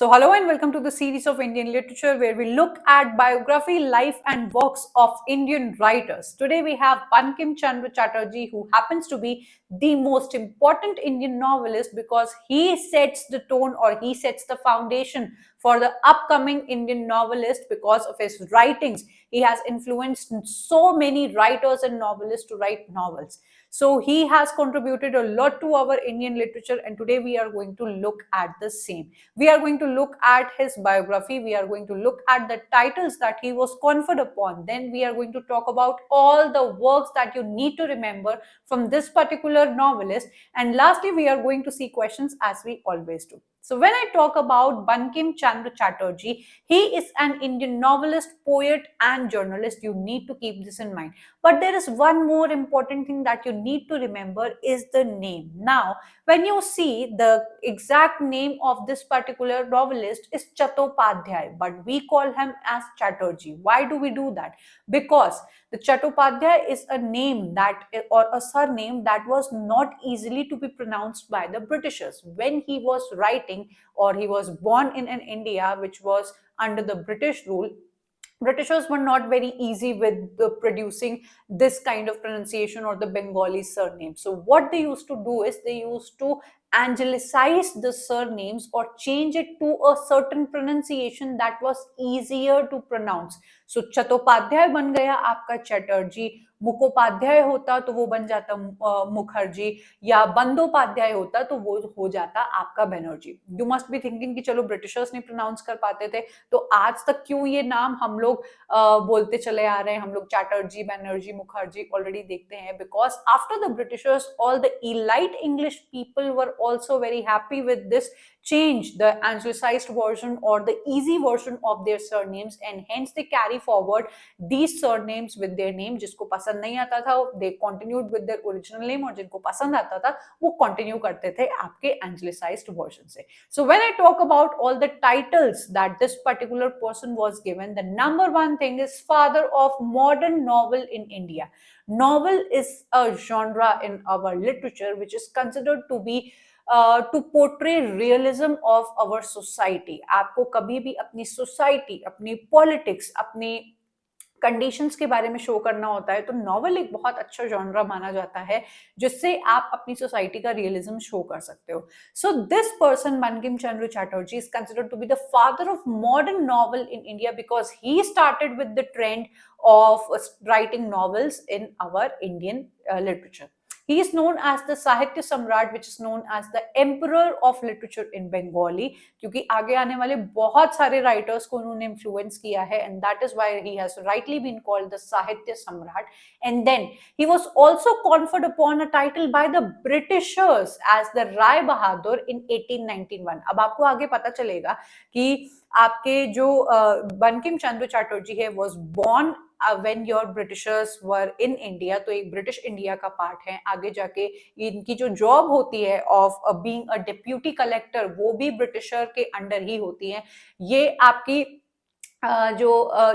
So, hello and welcome to the series of Indian literature where we look at biography, life, and works of Indian writers. Today, we have Bankim Chandra Chatterjee, who happens to be the most important Indian novelist because he sets the tone or he sets the foundation for the upcoming Indian novelist because of his writings. He has influenced so many writers and novelists to write novels. So he has contributed a lot to our Indian literature, and today we are going to look at the same. We are going to look at his biography. We are going to look at the titles that he was conferred upon. Then we are going to talk about all the works that you need to remember from this particular novelist. And lastly, we are going to see questions as we always do. So when I talk about Bankim Chandra Chatterjee, he is an Indian novelist, poet, and journalist. You need to keep this in mind. But there is one more important thing that you need to remember is the name. Now, when you see the exact name of this particular novelist is Chattopadhyay, but we call him as Chatterjee. Why do we do that? Because the Chattopadhyay is a name that or a surname that was not easily to be pronounced by the Britishers. When he was writing or he was born in an India which was under the British rule, Britishers were not very easy with producing this kind of pronunciation or the Bengali surname. So, what they used to do is they used to anglicize the surnames or change it to a certain pronunciation that was easier to pronounce. So, Chattopadhyay ban gaya aapka Chatterjee, Mukhopadhyay होता तो वो बन जाता मुखर्जी या बंदोपाध्याय होता तो वो हो जाता आपका Banerjee. You must be thinking कि चलो ब्रिटिशर्स नहीं प्रोनाउंस कर पाते थे तो आज तक क्यों ये नाम हम लोग बोलते चले आ रहे हैं. हम लोग चैटर्जी, बैनर्जी, मुखर्जी ऑलरेडी देखते हैं because after the Britishers all the elite English people were also very happy with this change the anglicized version or the easy version of their surnames, and hence they carry forward these surnames with their name. जिसको पसंद नहीं आता था they continued with their original name, और जिनको पसंद आता था वो continue करते थे आपके anglicized version से. So when I talk about all the titles that this particular person was given, the number one thing is father of modern novel in India. Novel is a genre in our literature which is considered to be to portray realism of our society. आपको कभी भी अपनी society, अपनी politics, अपनी conditions के बारे में show करना होता है तो नॉवल एक बहुत अच्छा जॉनरा माना जाता है जिससे आप अपनी सोसाइटी का रियलिज्म शो कर सकते हो. So this person Bankim Chandra Chatterjee is considered to be the father of modern novel in India because he started with the trend of writing novels in our Indian literature. He is known as the Sahitya Samrat, which is known as the Emperor of Literature in Bengali, क्योंकि आगे आने वाले बहुत सारे writers को उन्होंने influence किया है, and that is why he has rightly been called the Sahitya Samrat. And then he was also conferred upon a title by the Britishers as the Rai Bahadur in 1891. अब आपको आगे पता चलेगा कि आपके जो बंकिम चंद्र चैटर्जी है was born when your Britishers were in India, तो एक ब्रिटिश इंडिया का पार्ट है. आगे जाके इनकी जो जॉब होती है of being a deputy collector वो भी ब्रिटिशर के अंडर ही होती है. ये आपकी जो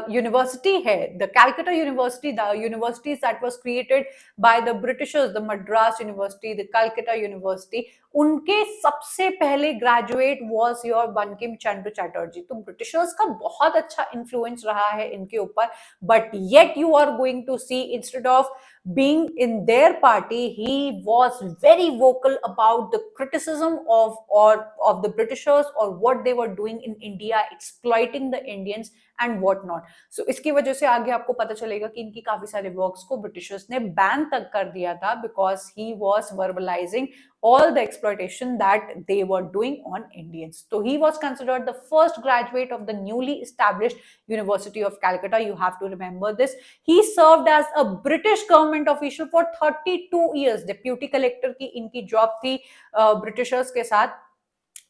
यूनिवर्सिटी है, the Calcutta university, the universities that was created by the Britishers, the Madras university, the Calcutta university, उनके सबसे पहले graduate was your Bankim Chandra Chatterjee. तो ब्रिटिशर्स का बहुत अच्छा इन्फ्लुएंस रहा है इनके ऊपर, but yet you are going to see instead of being in their party, he was very vocal about the criticism of the Britishers or what they were doing in India, exploiting the Indians and what not. So इसकी वजह से आगे आपको पता चलेगा कि इनकी काफी सारे वर्क्स को ब्रिटिशर्स ने बैन तक कर दिया था because he was verbalizing all the exploitation that they were doing on Indians. So he was considered the first graduate of the newly established University of Calcutta. You have to remember this. He served as a British government official for 32 years. Deputy collector की इनकी job थी Britishers के साथ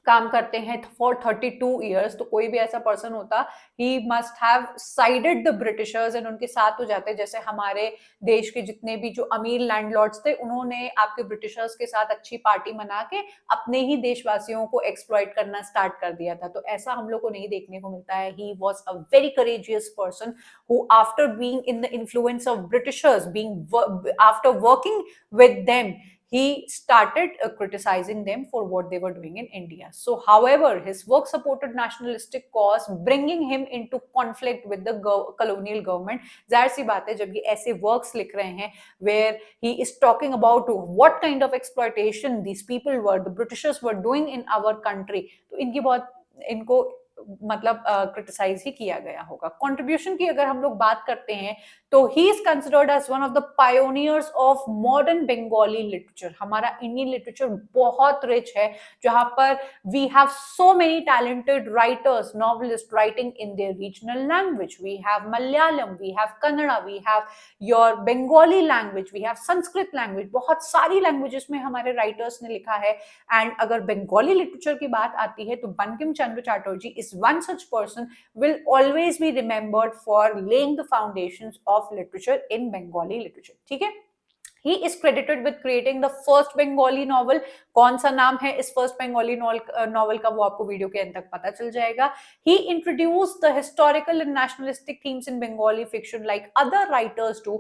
काम करते हैं for 32 years. तो कोई भी ऐसा पर्सन होता he must have sided the Britishers and उनके साथ हो जाते. जैसे हमारे देश के जितने भी जो अमीर लैंडलॉर्ड्स थे उन्होंने आपके ब्रिटिशर्स के साथ अच्छी पार्टी मना के अपने ही देशवासियों को एक्सप्लॉइट करना स्टार्ट कर दिया था. तो ऐसा हम लोग को नहीं देखने को मिलता है. He was a very courageous person who after being in the influence of Britishers, being after working with them, he started criticizing them for what they were doing in India. So, however, his work supported nationalistic cause, bringing him into conflict with the colonial government. जाहिर सी बात है, जब ये ऐसे works लिख रहे हैं where he is talking about what kind of exploitation these people were, the Britishers were doing in our country, तो इनको मतलब क्रिटिसाइज ही किया गया होगा. कंट्रीब्यूशन की अगर हम लोग बात करते हैं तो he is considered as one of the pioneers of modern Bengali literature. हमारा इंडियन लिटरेचर बहुत रिच है, जहां पर we have so many talented writers, novelist writing in their regional language. We have Malayalam, we have Kannada, we have your Bengali language, we have Sanskrit language. बहुत सारी languages में हमारे writers ने लिखा है. एंड अगर बंगाली लिटरेचर की बात आती है तो Bankim Chandra Chatterjee is one such person, will always be remembered for laying the foundations of literature in Bengali literature. ठीक है. He is credited with creating the first Bengali novel. कौन सा नाम है इस first Bengali novel का, वो आपको वीडियो के अंत तक पता चल जाएगा. He introduced the historical and nationalistic themes in Bengali fiction like other writers do.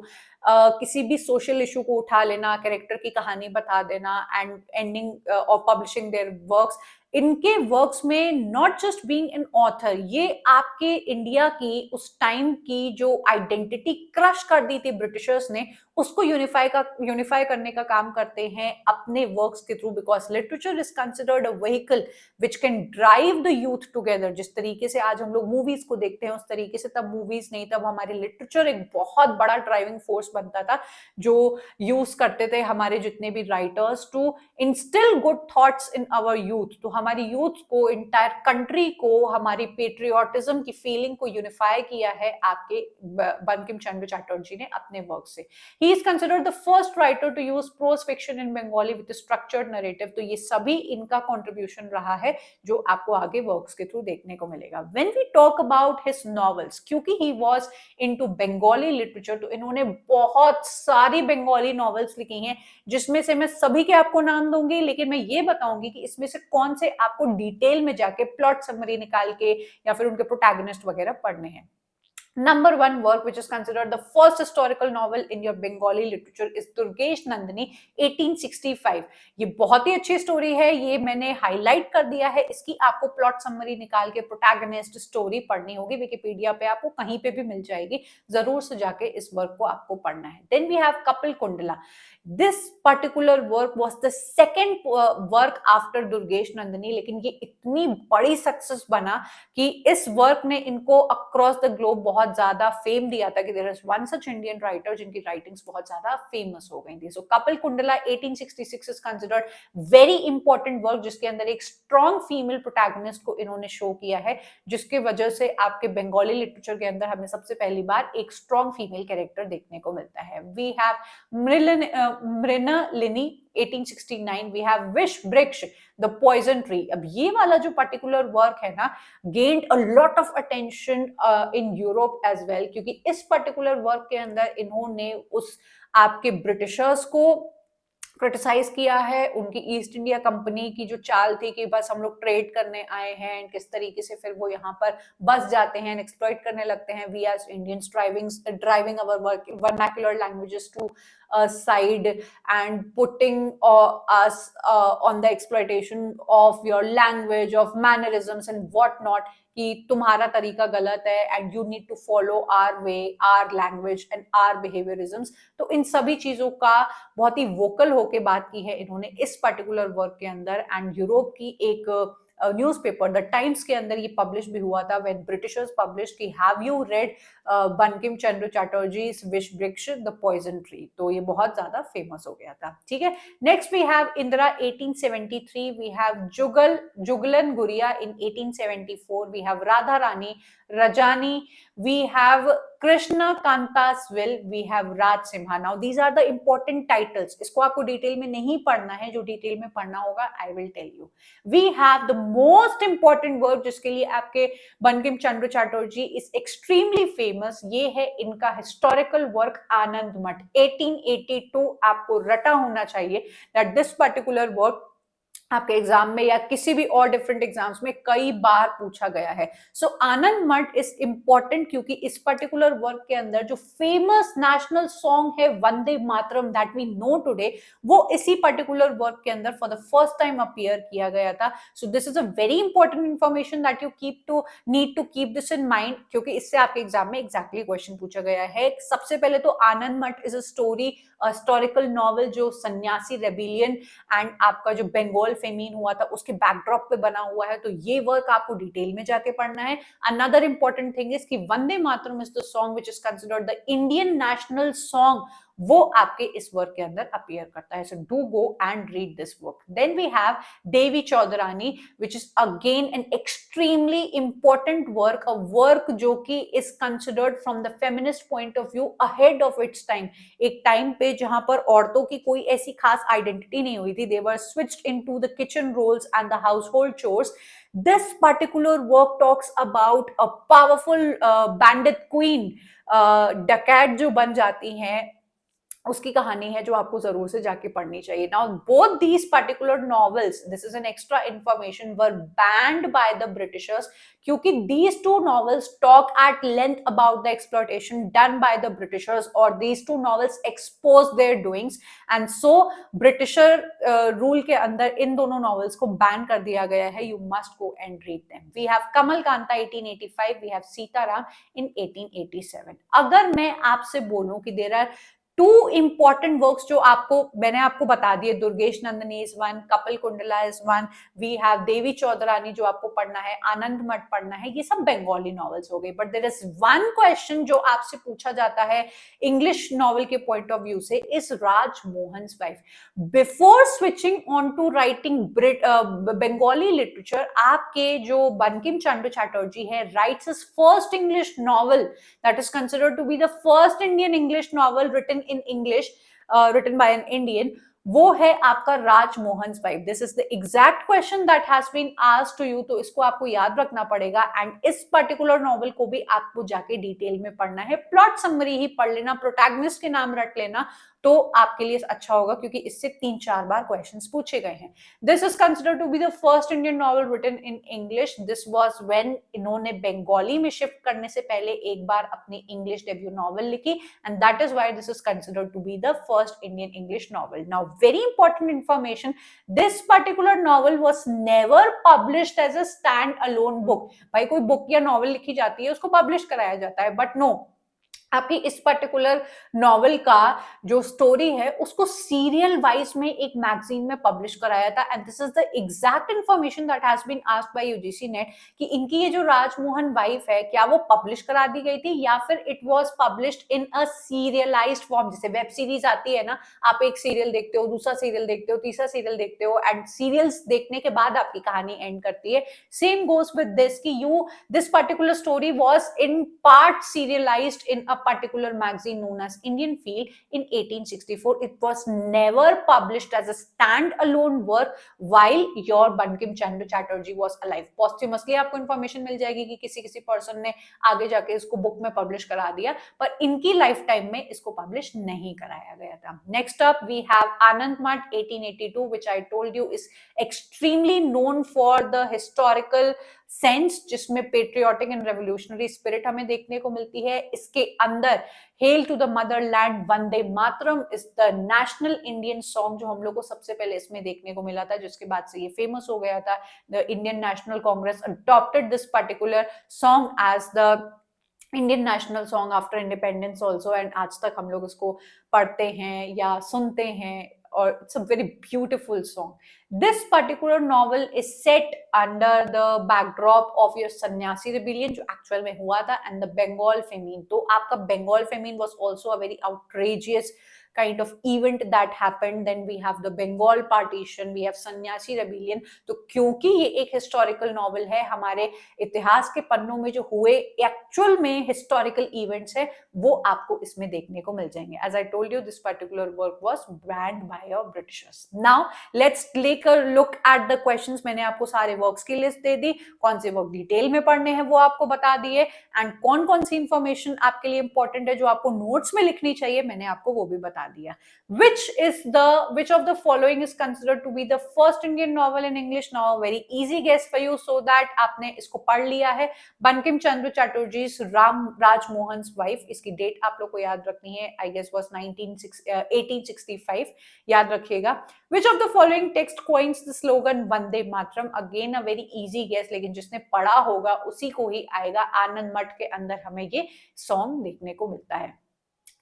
किसी भी सोशल इशू को उठा लेना, कैरेक्टर की कहानी बता देना एंड एंडिंग और पब्लिशिंग देयर वर्क्स. इनके वर्क्स में not just being an author, ये आपके इंडिया की उस टाइम की जो आइडेंटिटी क्रश कर दी थी ब्रिटिशर्स ने, उसको यूनिफाई करने का काम करते हैं अपने वर्क्स के through. Because literature is considered a vehicle which can drive the youth together. जिस तरीके से आज हम लोग मूवीज को देखते हैं उस तरीके से तब मूवीज नहीं, तब हमारे लिटरेचर एक बहुत बड़ा ड्राइविंग फोर्स बनता था, जो यूज करते थे हमारे जितने भी writers to instil good thoughts in our youth. तो हमारी यूथ को, इंटायर कंट्री को, हमारी पेट्रियोटिज्म की फीलिंग को यूनिफाई किया है आपके बंकिम चंद्र चटर्जी ने अपने वर्क से. He is considered the first writer to use prose fiction in Bengali with a structured narrative. तो ये सभी इनका contribution रहा है, जो आपको आगे वर्क्स के थ्रू देखने को मिलेगा. When we talk about his novels, क्योंकि he was into Bengali literature, तो इन्होंने बहुत सारी बंगाली नॉवेल्स लिखी हैं, जिसमें से मैं सभी के आपको नाम दूंगी, लेकिन मैं ये बताऊंगी कि इसमें से कौन से आपको डिटेल में जाके प्लॉट समरी निकाल के या फिर उनके प्रोटैगनिस्ट वगैरह पढ़ने हैं. Number one work which is considered the first historical novel in your Bengali literature is Durgesh Nandini 1865. ये बहुत ही अच्छी स्टोरी है, ये मैंने हाईलाइट कर दिया है. इसकी आपको प्लॉट समरी निकाल के प्रोटैगनिस्ट स्टोरी पढ़नी होगी. विकिपीडिया पे आपको कहीं पे भी मिल जाएगी, जरूर से जाके इस वर्क को आपको पढ़ना है. Then we have Kapil Kundala. This particular work was the second work after Durgesh Nandini, लेकिन ये इतनी बड़ी सक्सेस बना कि इस वर्क ने इनको अक्रॉस द ग्लोब बहुत ज्यादा फेम दिया था कि there is one such Indian writer जिनकी राइटिंग्स बहुत ज्यादा फेमस हो गई थी. So Kapalkundala 1866 is considered very important work, जिसके अंदर एक स्ट्रॉन्ग फीमेल प्रोटैगनिस्ट को इन्होंने शो किया है, जिसकी वजह से आपके बंगाली लिटरेचर के अंदर हमें सबसे पहली बार एक स्ट्रॉन्ग फीमेल कैरेक्टर देखने को मिलता है. We have Mrinalini 1869. We have Vish वृक्ष द पॉइजन ट्री. अब ये वाला जो पर्टिकुलर वर्क है ना, gained a lot of attention in Europe as well, क्योंकि इस पर्टिकुलर वर्क के अंदर इन्होंने उस आपके ब्रिटिशर्स को क्रिटिसाइज किया है, उनकी ईस्ट इंडिया कंपनी की जो चाल थी कि बस हम लोग ट्रेड करने आए हैं, किस तरीके से फिर वो यहाँ पर बस जाते हैं, एक्सप्लॉइट करने लगते हैं. We as Indians driving our vernacular languages to side and putting us on the exploitation of your language, of mannerisms and what not, कि तुम्हारा तरीका गलत है and you need to follow our way, our language and our behaviorisms. तो इन सभी चीजों का बहुत ही वोकल होके बात की है इन्होंने इस पर्टिकुलर वर्क के अंदर. एंड यूरोप की एक न्यूज़पेपर द टाइम्स के अंदर ये पब्लिश भी हुआ था व्हेन ब्रिटिशर्स पब्लिश कि have you read Bankim Chandra Chatterjee's wish वृक्ष द पॉइजन ट्री. तो ये बहुत ज्यादा फेमस हो गया था. ठीक है. Next we have Indira 1873. We have Jugalanguriya in 1874. We have Radharani Rajani, we have Krishna Kanta's Will, we have Raj Simha. Now these are the important titles. इसको आपको डिटेल में नहीं पढ़ना है, जो डिटेल में पढ़ना होगा I will tell you. We have the most important work जिसके लिए आपके Bankim Chandra Chatterjee is extremely famous. ये है इनका historical work आनंद मठ 1882. आपको रटा होना चाहिए that this particular work आपके एग्जाम में या किसी भी और डिफरेंट एग्जाम्स में कई बार पूछा गया है। सो आनंद मठ इज इंपॉर्टेंट क्योंकि इस पर्टिकुलर वर्क के अंदर जो फेमस नेशनल सॉन्ग है Vande Mataram that we know today, वो इसी पर्टिकुलर वर्क के अंदर for the first time appear किया गया था। So this is a very important information that you need to keep this in mind, क्योंकि इससे आपके एग्जाम में एग्जैक्टली क्वेश्चन पूछा गया है। सबसे पहले तो आनंद मठ is a story, historical novel जो सन्यासी रेबिलियन एंड आपका जो बंगाल फेमीन हुआ था उसके बैकड्रॉप पे बना हुआ है, तो ये वर्क आपको डिटेल में जाके पढ़ना है। अनदर इंपॉर्टेंट थिंग इज कि Vande Mataram is the song which is considered the Indian national song, वो आपके इस वर्क के अंदर अपीयर करता है। So do go and read this work. Then we have Devi Chaudhurani which is again an extremely important work, a work जो कि is considered from the feminist point of view ahead of its time. एक time पे जहां पर औरतों की कोई ऐसी खास आइडेंटिटी नहीं हुई थी, they were switched into the kitchen roles and the household chores. This particular work talks about a powerful bandit queen, डकैत जो बन जाती हैं, उसकी कहानी है जो आपको जरूर से जाके पढ़नी चाहिए। Now both these particular novels, this is an extra information, were banned by the Britishers, क्योंकि these two novels talk at length about the exploitation done by the Britishers, और these two novels expose their doings, and so Britisher rule के अंदर इन दोनों novels को ban कर दिया गया है। You must go and read them. We have Kamalakanta 1885, we have Sitaram in 1887। अगर मैं आपसे बोलूं कि there are two important works जो आपको मैंने आपको बता दिए, Durgeshnandini is one, Kapalkundala is one, we have Devi Chaudhurani जो आपको पढ़ना है, आनंद मठ पढ़ना है, ये सब बंगाली नॉवेल्स हो गए। But there is one question जो आपसे पूछा जाता है इंग्लिश नॉवल के पॉइंट ऑफ व्यू से, is Rajmohan wife. Before switching on to writing Bengali literature, आपके जो बंकिम चंद्र चटर्जी है writes his first English novel that is considered to be the first Indian English novel written in English, written by an Indian, वो है आपका Rajmohan wife. This is the exact question that has been asked to you, तो इसको आपको याद रखना पड़ेगा। And इस पर्टिकुलर नॉवल को भी आपको जाके डिटेल में पढ़ना है, प्लॉट समरी ही पढ़ लेना, प्रोटैगनिस्ट के नाम रट लेना, तो आपके लिए अच्छा होगा, क्योंकि इससे 3-4 बार क्वेश्चंस पूछे गए हैं। This is considered to be the first Indian novel written in English. This was when इन्होंने बंगाली में शिफ्ट करने से पहले एक बार अपनी इंग्लिश डेब्यू नॉवल लिखी, and that is why this is considered to be the first Indian English novel. Now very important information, this particular novel was never published as a stand alone book. भाई कोई book या novel लिखी जाती है उसको publish कराया जाता है, बट नो, आपकी इस पर्टिकुलर नॉवल का जो स्टोरी है उसको सीरियल वाइज में एक मैगजीन में पब्लिश कराया था। And this is the exact information that has been asked by UGC NET कि इनकी ये जो राजमोहन वाइफ है, क्या वो पब्लिश करा दी गई थी या फिर it was published in a serialised form. जैसे वेब सीरीज आती है ना, आप एक सीरियल देखते हो, दूसरा सीरियल देखते हो, तीसरा सीरियल देखते हो, एंड सीरियल्स देखने के बाद आपकी कहानी एंड करती है। सेम गोज विद दिस कि this particular story was in part serialised in a particular magazine known as Indian Field in 1864. It was never published as a stand-alone work while your Bankim Chandra Chatterjee was alive. Posthumously आपको information मिल जाएगी कि किसी person ने आगे जाके इसको book में publish करा दिया, पर इनकी लाइफ टाइम में इसको पब्लिश नहीं कराया गया था। नेक्स्ट अप वी हैव आनंद मठ 1882, which I told you is extremely known for the historical sense, जिसमें पेट्रियोटिक एंड रेवोल्यूशनरी स्पिरिट हमें देखने को मिलती है। इसके अंदर hail to the motherland, Vande Mataram is the national Indian song जो हम लोग को सबसे पहले इसमें देखने को मिला था, जिसके बाद से ये फेमस हो गया था। The Indian National Congress adopted this particular song as the Indian national song after independence also, and आज तक हम लोग इसको पढ़ते हैं या सुनते हैं, or it's a very beautiful song. This particular novel is set under the backdrop of your Sannyasi rebellion जो actual में हुआ था, and the Bengal famine. तो आपका Bengal famine was also a very outrageous kind of event that happened. Then we have the Bengal partition, we have Sannyasi rebellion. तो क्योंकि ये एक historical novel है, हमारे इतिहास के पन्नों में जो हुए एक्चुअल में historical events है, वो आपको इसमें देखने को मिल जाएंगे। As I told you, this particular work was banned by your Britishers. Now let's take a look at the questions. मैंने आपको सारे वर्क्स की लिस्ट दे दी, कौन से वर्क डिटेल में पढ़ने हैं वो आपको बता दिए, एंड कौन कौन सी इंफॉर्मेशन आपके लिए इंपॉर्टेंट है जो आपको नोट्स में लिखनी चाहिए मैंने आपको वो भी बता बता दिया. Which of the following is considered to be the first Indian novel in English? Now a very easy guess for you so that आपने इसको पढ़ लिया है. बंकिम चंद्र चटर्जी राजमोहन वाइफ. इसकी डेट आप लोग को याद रखनी है. I guess was 1865. याद रखिएगा. Which of the following text coins the slogan Vande Mataram? Again a very easy guess, लेकिन जिसने पढ़ा होगा उसी को ही आएगा. आनंद मठ के अंदर हमें ये सॉन्ग देखने को मिलता है.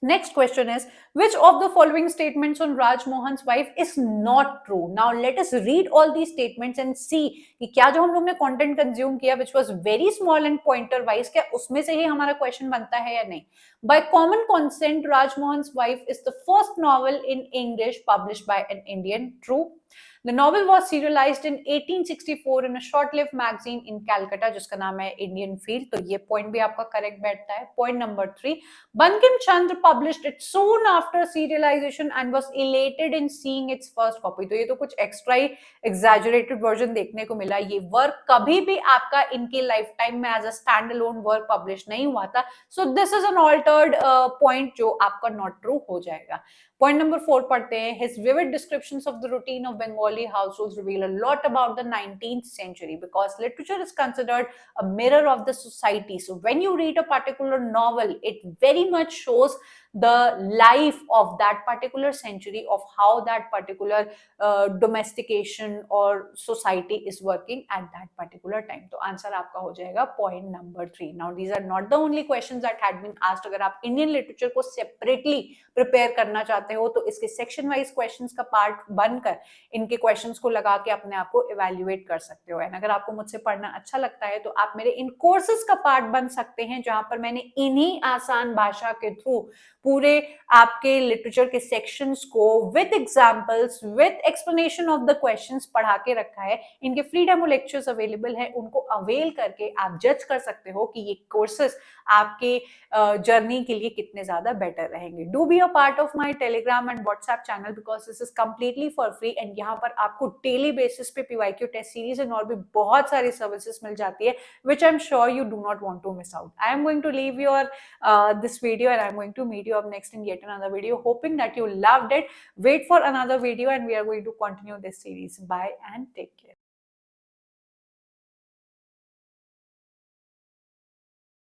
Next question is, which of the following statements on Raj Mohan's wife is not true? Now let us read all these statements and see कि क्या जो हम लोग ने content consume किया which was very small and pointer wise, क्या उसमें से ही हमारा question बनता है या नहीं. By common consent, Raj Mohan's wife is the first novel in English published by an Indian. True. The novel was serialized in 1864 in a short-lived magazine in Calcutta, जिसका नाम है Indian Field. तो ये point भी आपका correct बैठता है. Point number 3. Bankim Chandra published it soon after serialization and was elated in seeing its first copy. तो ये तो कुछ extra ही exaggerated version देखने को मिला. ये work कभी भी आपका इनकी lifetime में as a standalone work publish नहीं हुआ था. So this is an altered point जो आपका not true हो जाएगा. Point number 4 पढ़ते हैं. His vivid descriptions of the routine of Bengali households reveal a lot about the 19th century because literature is considered a mirror of the society. So when you read a particular novel, it very much shows the life of that particular century, of how that particular domestication or society is working at that particular time. तो answer आपका हो जाएगा point number 3. Now these are not the only questions that had been asked. अगर आप Indian literature को separately prepare करना चाहते हो तो इसके section wise questions का part बनकर इनके questions को लगा के अपने आप को evaluate कर सकते हो. And अगर आपको मुझसे पढ़ना अच्छा लगता है तो आप मेरे इन courses का part बन सकते हैं जहां पर मैंने इन्हीं आसान भाषा के थ्रू पूरे आपके लिटरेचर के सेक्शंस को with examples with explanation of the questions पढ़ा के रखा है. इनके फ्री डेमो लेक्चर्स अवेलेबल है. उनको अवेल करके आप जज कर सकते हो कि ये कोर्सेस आपके जर्नी के लिए कितने ज्यादा बेटर रहेंगे. Do be a part of my Telegram and WhatsApp channel because this is completely for free and यहाँ पर आपको डेली बेसिस पे पीवाईक्यू टेस्ट सीरीज एंड और भी बहुत सारी सर्विसेज मिल जाती है which I'm sure you do not want to miss out. I am going to leave your this video and I'm going to meet you up next in yet another video, hoping that you loved it. Wait for another video and we are going to continue this series. Bye and take care.